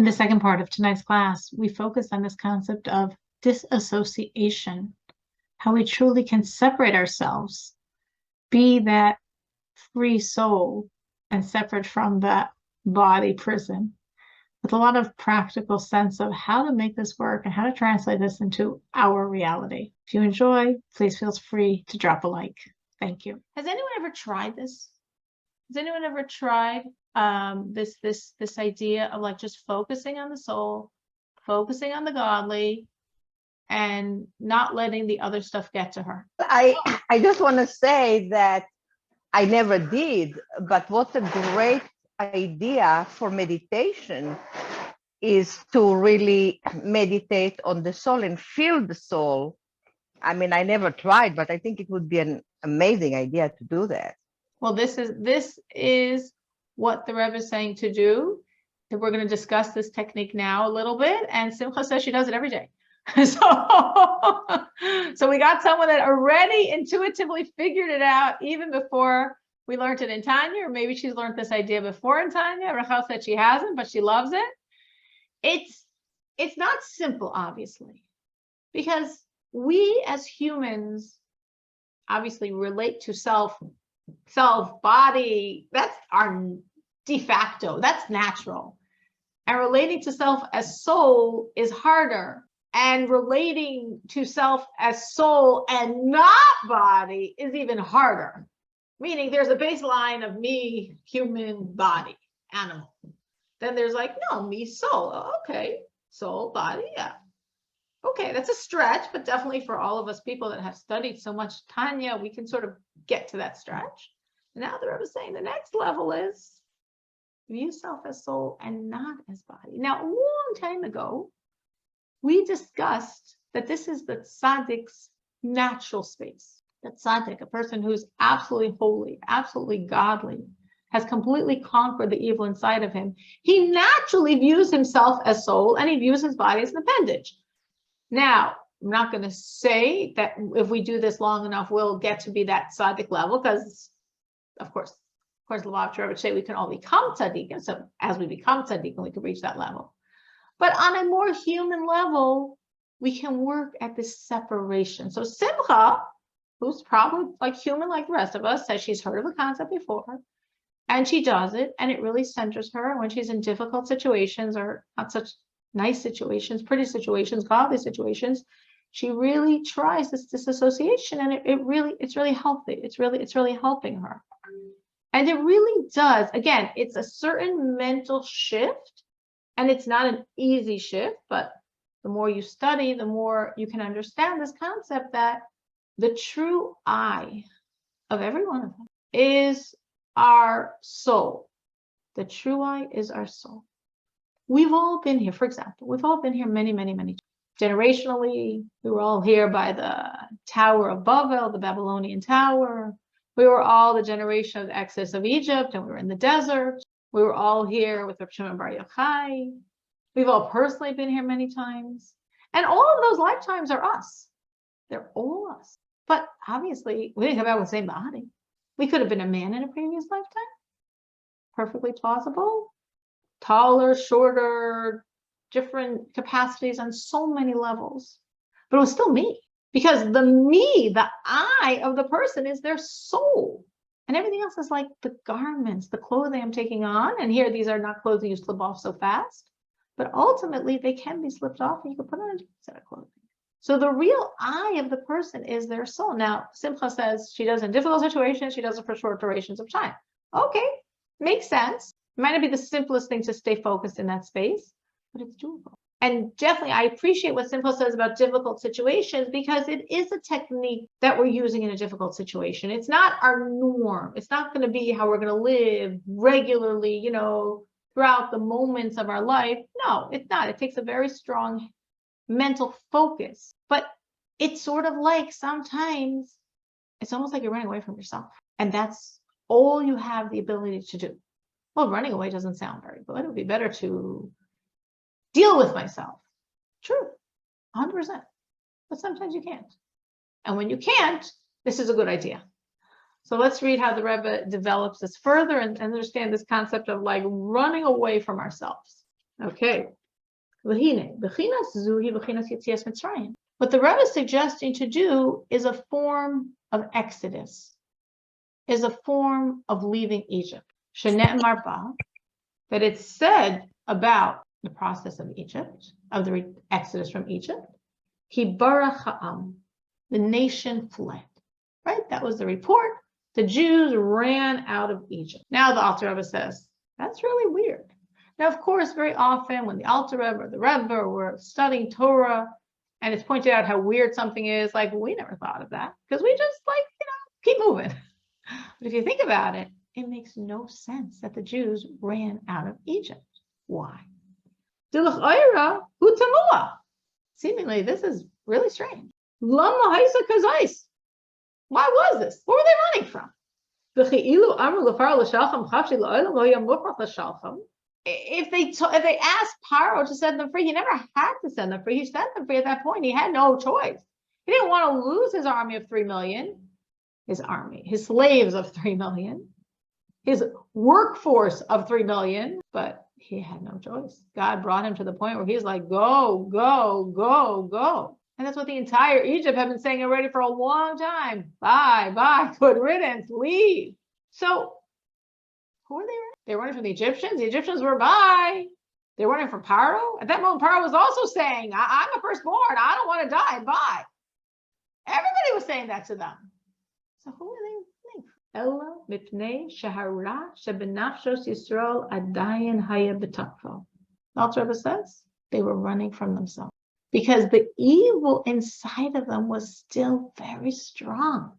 the second part of tonight's class, we focus on this concept of disassociation, how we truly can separate ourselves, be that free soul and separate from that body prison, with a lot of practical sense of how to make this work and how to translate this into our reality. If you enjoy, please feel free to drop a like. Thank you. Has anyone ever tried this? Has anyone ever tried this idea of like just focusing on the soul, focusing on the godly, and not letting the other stuff get to her? I just want to say that I never did, but what a great idea for meditation is to really meditate on the soul and feel the soul. I mean, I never tried, but I think it would be an amazing idea to do that. Well, this is what the Rebbe is saying to do. And we're going to discuss this technique now a little bit. And Simcha says she does it every day. So we got someone that already intuitively figured it out even before we learned it in Tanya, or maybe she's learned this idea before in Tanya. Rachel said she hasn't, but she loves it. It's not simple, obviously, because we as humans obviously relate to self, body. That's our de facto, that's natural. And relating to self as soul is harder. And relating to self as soul and not body is even harder. Meaning there's a baseline of me, human, body, animal. Then there's like, no, me, soul. Oh, okay, soul, body, yeah. Okay, that's a stretch, but definitely for all of us people that have studied so much Tanya, we can sort of get to that stretch. Now the Rebbe is saying the next level is view self as soul and not as body. Now, a long time ago, we discussed that this is the tzaddik's natural space. The tzaddik, a person who's absolutely holy, absolutely godly, has completely conquered the evil inside of him. He naturally views himself as soul and he views his body as an appendage. Now, I'm not going to say that if we do this long enough, we'll get to be that tzaddik level, because of course, Lubavitcher would say we can all become tzaddikim. So as we become tzaddikim, we can reach that level. But on a more human level, we can work at this separation. So Simcha, who's probably like human like the rest of us, says she's heard of the concept before, and she does it, and it really centers her when she's in difficult situations or not such nice situations, pretty situations, godly situations. She really tries this disassociation, and it's really healthy. It's really helping her. And it really does. Again, it's a certain mental shift, and it's not an easy shift, but the more you study, the more you can understand this concept that the true I of every one of them is our soul. The true I is our soul. We've all been here, for example, we've all been here many, many, many times. Generationally, we were all here by the Tower of Babel, the Babylonian Tower. We were all the generation of the Exodus of Egypt, and we were in the desert. We were all here with Reb Shimon Bar Yochai. We've all personally been here many times. And all of those lifetimes are us. They're all us. But obviously, we didn't come out with the same body. We could have been a man in a previous lifetime. Perfectly plausible. Taller, shorter, different capacities on so many levels. But it was still me. Because the me, the I of the person is their soul. And everything else is like the garments, the clothing I'm taking on. And here, these are not clothes you slip off so fast. But ultimately, they can be slipped off and you can put on a different set of clothing. So the real I of the person is their soul. Now, Simcha says she does in difficult situations, she does it for short durations of time. Okay, makes sense. It might not be the simplest thing to stay focused in that space, but it's doable. And definitely, I appreciate what Simcha says about difficult situations, because it is a technique that we're using in a difficult situation. It's not our norm. It's not going to be how we're going to live regularly, throughout the moments of our life. No, it's not. It takes a very strong mental focus. But it's sort of like sometimes it's almost like you're running away from yourself. And that's all you have the ability to do. Well, running away doesn't sound very good. It would be better to deal with myself. True, 100%. But sometimes you can't. And when you can't, this is a good idea. So let's read how the Rebbe develops this further and understand this concept of like running away from ourselves. Okay. What the Rebbe is suggesting to do is a form of exodus, is a form of leaving Egypt. That it's said about the process of Egypt, of the exodus from Egypt. The nation fled. Right? That was the report. The Jews ran out of Egypt. Now the Alter Rebbe says, that's really weird. Now, of course, very often when the Alter Rebbe or the Rebbe were studying Torah and it's pointed out how weird something is, like, we never thought of that because we just keep moving. But if you think about it, it makes no sense that the Jews ran out of Egypt. Why? Seemingly, this is really strange. Why was this? What were they running from? If they asked Paro to set them free, he never had to send them free. He sent them free at that point. He had no choice. He didn't want to lose his army of 3 million, his slaves of 3 million, his workforce of 3 million, but he had no choice. God brought him to the point where he's like, go, go, go, go. And that's what the entire Egypt had been saying already for a long time. Bye, bye, good riddance, leave. So who are they running? They're running from the Egyptians. The Egyptians were bye. They're running from Paro. At that moment, Paro was also saying, I'm a firstborn. I don't want to die. Bye. Everybody was saying that to them. So who are they running? Ella mipnei shahara shebenafshos Yisrael adayin haya b'takfo. The Alter Rebbe says they were running from themselves because the evil inside of them was still very strong.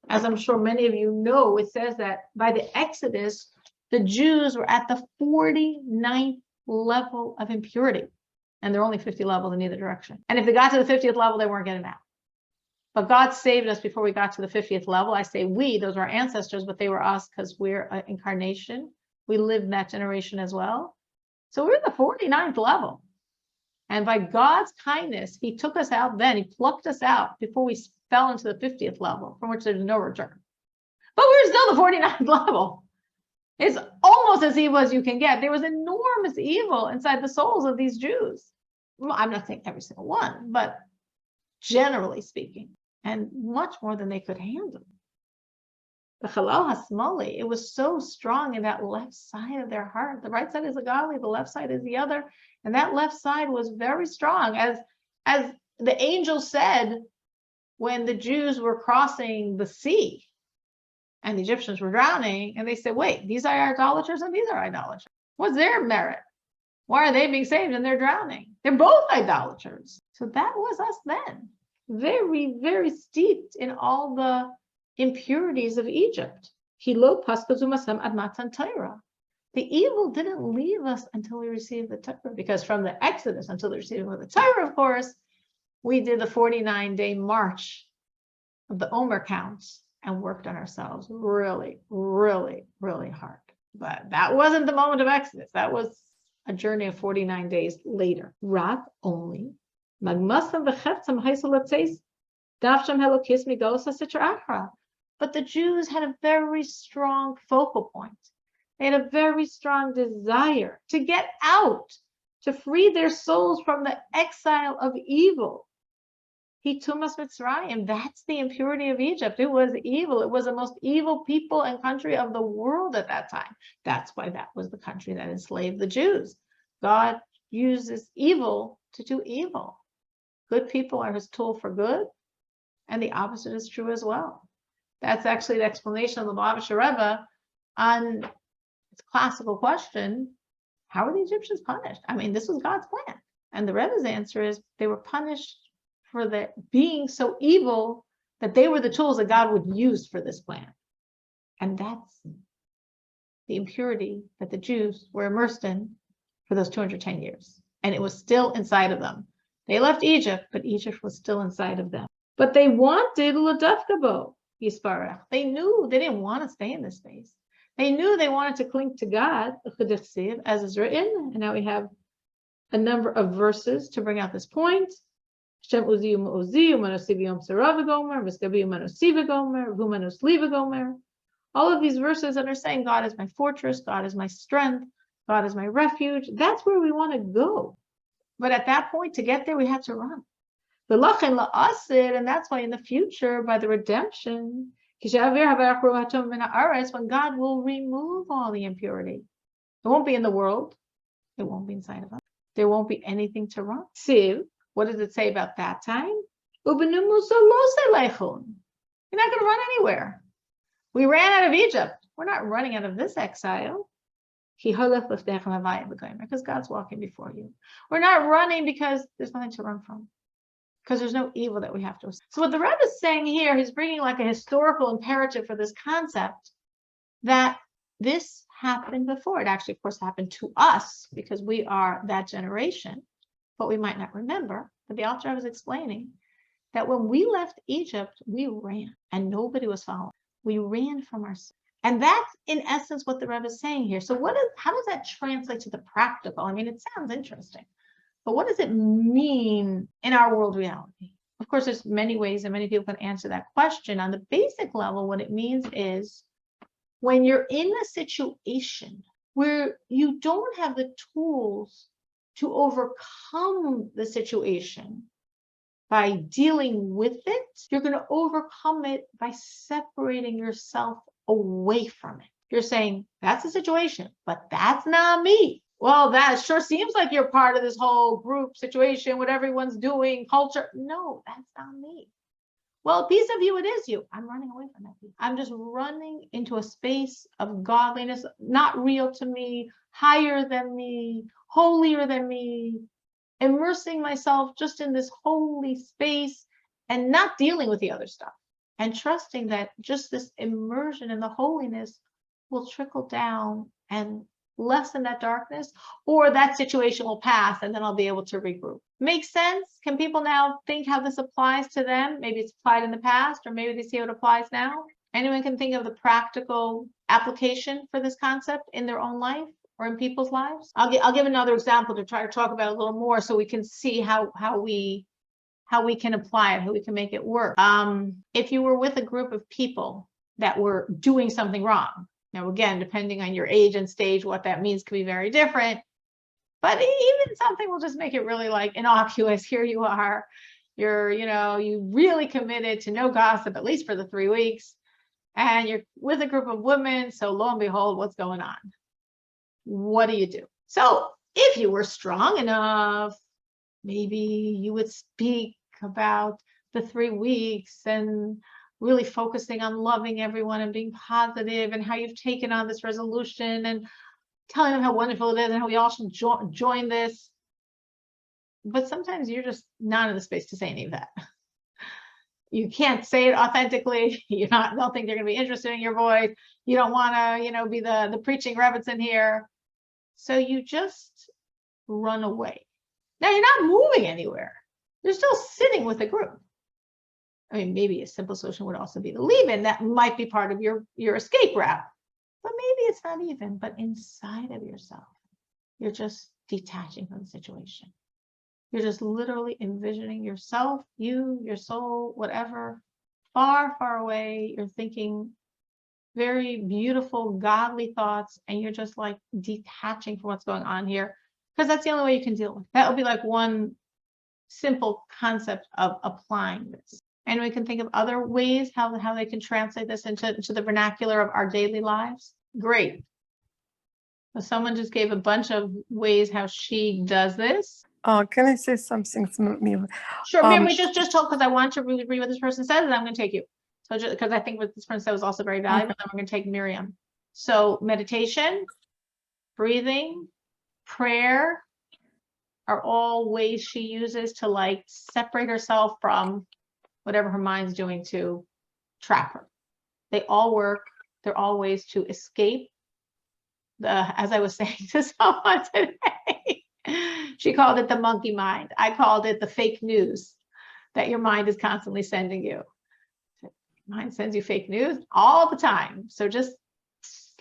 As I'm sure many of you know, it says that by the Exodus, the Jews were at the 49th level of impurity. And there are only 50 levels in either direction. And if they got to the 50th level, they weren't getting out. But God saved us before we got to the 50th level. I say we, those are our ancestors, but they were us because we're an incarnation. We lived in that generation as well. So we're at the 49th level. And by God's kindness, he took us out then. He plucked us out before we fell into the 50th level, from which there's no return. But we're still the 49th level. It's almost as evil as you can get. There was enormous evil inside the souls of these Jews. Well, I'm not saying every single one, but generally speaking, and much more than they could handle. The Chalal Hasmali, it was so strong in that left side of their heart. The right side is the godly, the left side is the other. And that left side was very strong. As the angel said when the Jews were crossing the sea and the Egyptians were drowning, and they said, wait, these are idolaters and these are idolaters. What's their merit? Why are they being saved and they're drowning? They're both idolaters. So that was us then. Very, very steeped in all the impurities of Egypt. The evil didn't leave us until we received the Torah, because from the Exodus until the receiving of the Torah, of course, we did the 49-day march of the Omer counts and worked on ourselves really, really, really hard. But that wasn't the moment of Exodus. That was a journey of 49 days later. Rak only. But the Jews had a very strong focal point. They had a very strong desire to get out, to free their souls from the exile of evil. Hitumas Mitzrayim, that's the impurity of Egypt. It was evil. It was the most evil people and country of the world at that time. That's why that was the country that enslaved the Jews. God uses evil to do evil. Good people are his tool for good, and the opposite is true as well. That's actually the explanation of the Lubavitcher Rebbe on its classical question, how were the Egyptians punished? I mean, this was God's plan. And the Rebbe's answer is they were punished for the being so evil that they were the tools that God would use for this plan. And that's the impurity that the Jews were immersed in for those 210 years. And it was still inside of them. They left Egypt, but Egypt was still inside of them. But they wanted L'Dafkabo, Yisparach. They knew they didn't want to stay in this space. They knew they wanted to cling to God, as is written. And now we have a number of verses to bring out this point. All of these verses that are saying God is my fortress, God is my strength, God is my refuge. That's where we want to go. But at that point, to get there, we have to run. And that's why in the future, by the redemption, when God will remove all the impurity, it won't be in the world. It won't be inside of us. There won't be anything to run. Siv, what does it say about that time? You're not going to run anywhere. We ran out of Egypt. We're not running out of this exile. Because God's walking before you. We're not running because there's nothing to run from. Because there's no evil that we have to. So what the Rebbe is saying here, he's bringing like a historical imperative for this concept that this happened before. It actually, of course, happened to us because we are that generation, but we might not remember. But the author was explaining that when we left Egypt, we ran and nobody was following. We ran from our sin. And that's in essence what the Rebbe is saying here. So how does that translate to the practical? I mean, it sounds interesting. But what does it mean in our world reality? Of course, there's many ways and many people can answer that question. On the basic level, what it means is when you're in a situation where you don't have the tools to overcome the situation by dealing with it, you're going to overcome it by separating yourself away from it. You're saying, that's a situation, but that's not me. Well, that sure seems like you're part of this whole group situation, what everyone's doing, culture. No, that's not me. Well, a piece of you, it is you. I'm running away from that piece. I'm just running into a space of godliness, not real to me, higher than me, holier than me, immersing myself just in this holy space and not dealing with the other stuff. And trusting that just this immersion in the holiness will trickle down and lessen that darkness, or that situation will pass and then I'll be able to regroup. Makes sense? Can people now think how this applies to them? Maybe it's applied in the past, or maybe they see how it applies now. Anyone can think of the practical application for this concept in their own life or in people's lives? I'll give another example to try to talk about it a little more so we can see how we can apply it, how we can make it work. If you were with a group of people that were doing something wrong, now again, depending on your age and stage, what that means could be very different. But even something will just make it really like innocuous. Here you are, you really committed to no gossip, at least for the 3 weeks. And you're with a group of women. So lo and behold, what's going on? What do you do? So if you were strong enough, maybe you would speak about the 3 weeks and really focusing on loving everyone and being positive and how you've taken on this resolution and telling them how wonderful it is and how we all should join this. But sometimes you're just not in the space to say any of that. You can't say it authentically. Don't think they're going to be interested in your voice. You don't want to, be the preaching Rebbitzin here. So you just run away. Now you're not moving anywhere. You're still sitting with a group. I mean, maybe a simple solution would also be to leave, and that might be part of your escape route. But maybe it's not even, but inside of yourself, you're just detaching from the situation. You're just literally envisioning yourself, your soul, whatever, far, far away. You're thinking very beautiful, godly thoughts, and you're just like detaching from what's going on here, because that's the only way you can deal with it. That would be like one simple concept of applying this. And we can think of other ways how they can translate this into the vernacular of our daily lives. Great. So someone just gave a bunch of ways how she does this. Can I say something? Sure, Miriam, we just told, because I want to really read what this person says, and I'm going to take you. So just because I think what this person said was also very valuable, okay. Then we're going to take Miriam. So meditation, breathing, prayer are all ways she uses to like separate herself from whatever her mind's doing to trap her. They all work. They're all ways to escape as I was saying to someone today, she called it the monkey mind. I called it the fake news that your mind is constantly sending you. Mind sends you fake news all the time. So just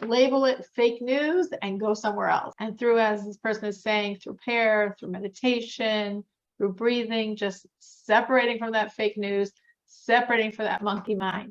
label it fake news and go somewhere else. And through, as this person is saying, through prayer, through meditation, through breathing, just separating from that fake news, separating from that monkey mind.